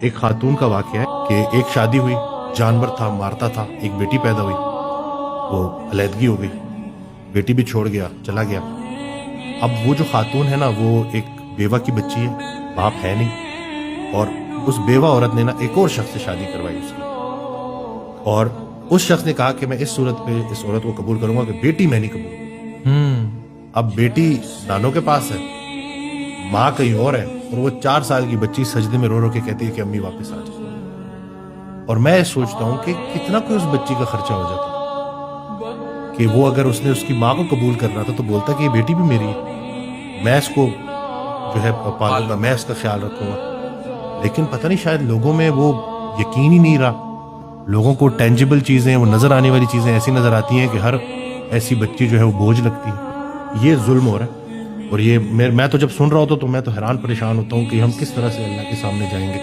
ایک خاتون کا واقعہ ہے کہ ایک شادی ہوئی، جانور تھا، مارتا تھا، ایک بیٹی پیدا ہوئی، وہ علیحدگی ہو گئی، بیٹی بھی چھوڑ گیا، چلا گیا۔ اب وہ جو خاتون ہے نا، وہ ایک بیوہ کی بچی ہے، باپ ہے نہیں، اور اس بیوہ عورت نے نا ایک اور شخص سے شادی کروائی اس کی، اور اس شخص نے کہا کہ میں اس صورت پہ اس عورت کو قبول کروں گا کہ بیٹی میں نہیں قبول۔ اب بیٹی نانوں کے پاس ہے، ماں کہیں اور ہے، اور وہ 4 سال کی بچی سجدے میں رو رو کے کہتی ہے کہ امی واپس آ جائے۔ اور میں سوچتا ہوں کہ کتنا کوئی اس بچی کا خرچہ ہو جاتا کہ وہ اگر اس نے اس کی ماں کو قبول کرنا تھا تو بولتا کہ یہ بیٹی بھی میری ہے، میں اس کو جو ہے پالوں گا، میں اس کا خیال رکھوں گا۔ لیکن پتہ نہیں شاید لوگوں میں وہ یقین ہی نہیں رہا، لوگوں کو ٹینجیبل چیزیں، وہ نظر آنے والی چیزیں ایسی نظر آتی ہیں کہ ہر ایسی بچی جو ہے وہ بوجھ لگتی ہے۔ یہ ظلم ہو رہا ہے، اور یہ میں تو جب سن رہا ہوتا تو میں تو حیران پریشان ہوتا ہوں کہ ہم کس طرح سے اللہ کے سامنے جائیں گے۔